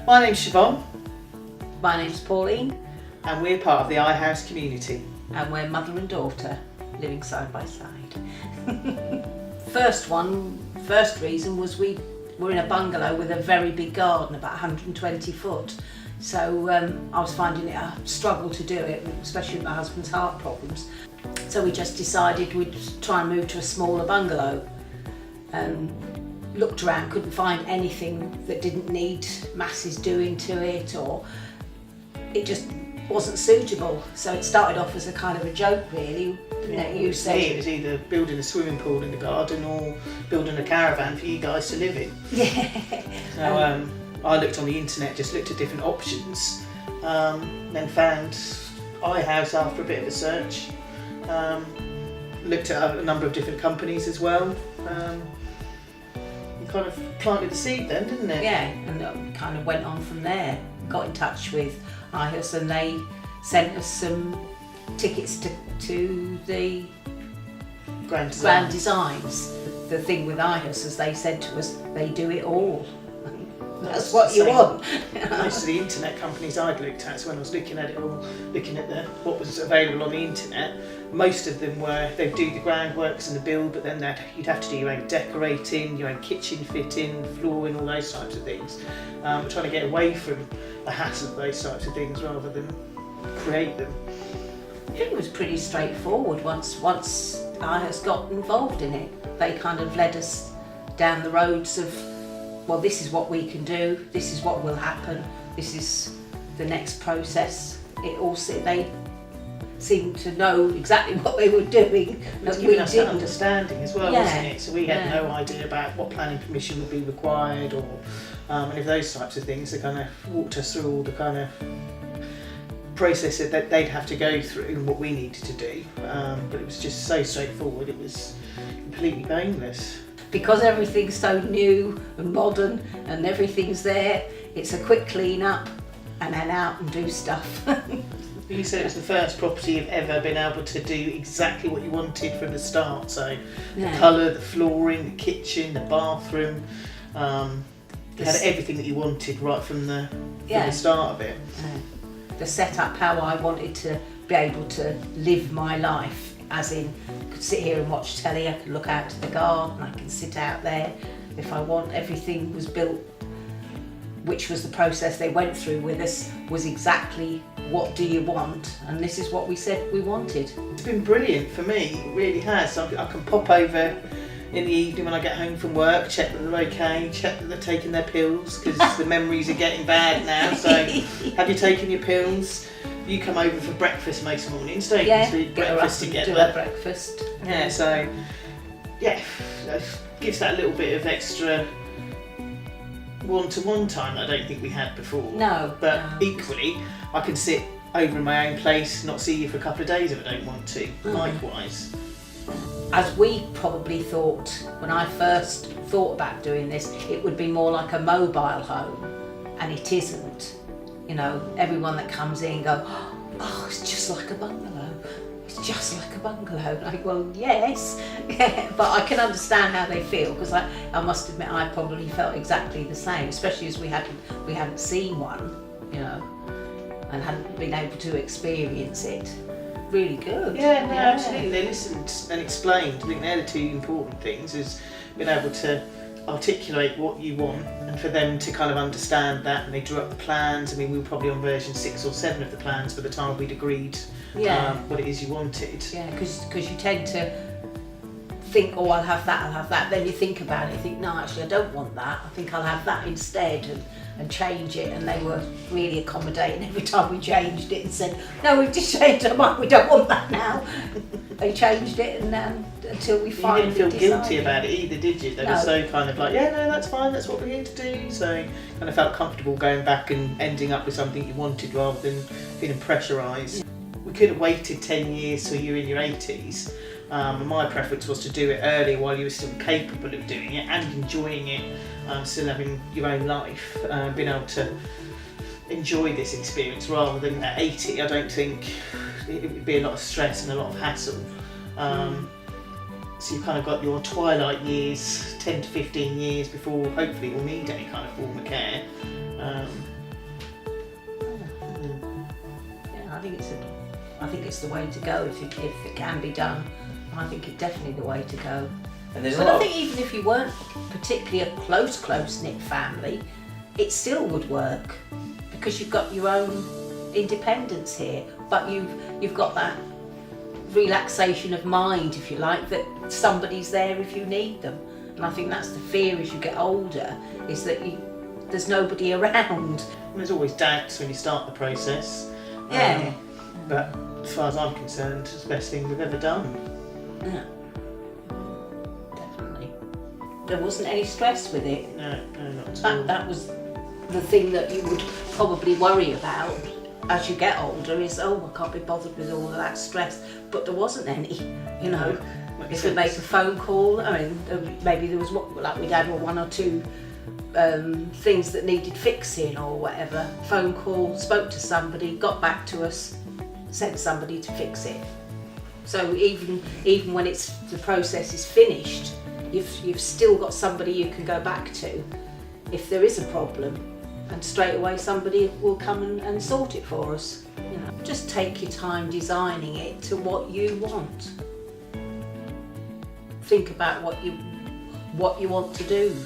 My name's Siobhan My name's Pauline, and we're part of the iHUS community. and we're mother and daughter living side by side. First reason was we were in a bungalow with a very big garden, about 120 foot. So I was finding it a struggle to do it, especially with my husband's heart problems. So we just decided we'd try and move to a smaller bungalow. Looked around, couldn't find anything that didn't need masses doing to it, or it just wasn't suitable. So it started off as a kind of a joke, really. You said it was either building a swimming pool in the garden or building a caravan for you guys to live in. Yeah. So I looked on the internet, just looked at different options, then found iHUS after a bit of a search. Looked at a number of different companies as well. Kind of planted the seed then, didn't it? Yeah, and kind of went on from there. Got in touch with iHUS and they sent us some tickets to the Grand Designs. The thing with iHUS is they said to us, they do it all. That's what you want. Most of the internet companies I'd looked at, so when I was looking at it all, looking at what was available on the internet, most of them were, they'd do the groundworks and the build, but then you'd have to do your own decorating, your own kitchen fitting, flooring, all those types of things. We're trying to get away from the hassle of those types of things rather than create them. I think it was pretty straightforward once iHUS got involved in it. They kind of led us down the roads of, well, this is what we can do, this is what will happen, this is the next process. They seemed to know exactly what they were doing. It was giving us that understanding as well, wasn't it? So we had no idea about what planning permission would be required or any of those types of things. They kind of walked us through all the kind of process that they'd have to go through and what we needed to do. But it was just so straightforward, it was completely painless. Because everything's so new and modern and everything's there, it's a quick clean up and then out and do stuff. You said it was the first property you've ever been able to do exactly what you wanted from the start. So the colour, the flooring, the kitchen, the bathroom, you had everything that you wanted right from the start of it. The setup, how I wanted to be able to live my life. As in, I could sit here and watch telly, I could look out to the garden, I can sit out there if I want. Everything was built, which was the process they went through with us, was exactly what do you want, and this is what we said we wanted. It's been brilliant for me, it really has. I can pop over in the evening when I get home from work, check that they're okay, check that they're taking their pills, because the memories are getting bad now. So have you taken your pills? You come over for breakfast most mornings, don't you? Yeah, so breakfast together. Do our breakfast. Yeah, so it gives that little bit of extra one-to-one time that I don't think we had before. No. But equally, I can sit over in my own place, not see you for a couple of days if I don't want to. Likewise. As we probably thought when I first thought about doing this, it would be more like a mobile home, and it isn't. You know, everyone that comes in go, oh, it's just like a bungalow. It's just like a bungalow. Like, well, yes, but I can understand how they feel, because I must admit I probably felt exactly the same, especially as we hadn't seen one, you know, and hadn't been able to experience it. Really good. Yeah, no, absolutely. They listened and explained. I think they're the two important things, is being able to articulate what you want and for them to kind of understand that, and they drew up the plans. I mean, we were probably on version 6 or 7 of the plans by the time we'd agreed what it is you wanted. Yeah, because you tend to think, oh, I'll have that, then you think about it, you think, no, actually I don't want that, I think I'll have that instead, and change it. And they were really accommodating every time we changed it and said, no, we've just changed our mind, we don't want that now. They changed it, and until we finally decided. You didn't feel guilty about it either, did you? They were so kind of like, yeah, no, that's fine, that's what we're here to do. So kind of felt comfortable going back and ending up with something you wanted rather than feeling pressurised. We could have waited 10 years till you were in your 80s. And my preference was to do it earlier while you were still capable of doing it and enjoying it, still having your own life, being able to enjoy this experience rather than at 80. I don't think it would be a lot of stress and a lot of hassle. So you've kind of got your twilight years, 10 to 15 years before hopefully you'll need any kind of form of care. I think it's the way to go if it can be done. I think it's definitely the way to go. And there's But I think even if you weren't particularly a close-knit family, it still would work because you've got your own independence here, but you've got that relaxation of mind, if you like, that somebody's there if you need them. And I think that's the fear as you get older, is that there's nobody around. There's always doubts when you start the process. Yeah. But as far as I'm concerned, it's the best thing we've ever done. Yeah. Definitely. There wasn't any stress with it. No, not at all. That was the thing that you would probably worry about as you get older, is, I can't be bothered with all of that stress. But there wasn't any, you know. If we make a phone call, I mean, maybe there was, like we'd had one or two things that needed fixing or whatever. Phone call, spoke to somebody, got back to us, sent somebody to fix it. So even when the process is finished, you've still got somebody you can go back to if there is a problem, and straight away somebody will come and sort it for us. You know, just take your time designing it to what you want. Think about what you want to do.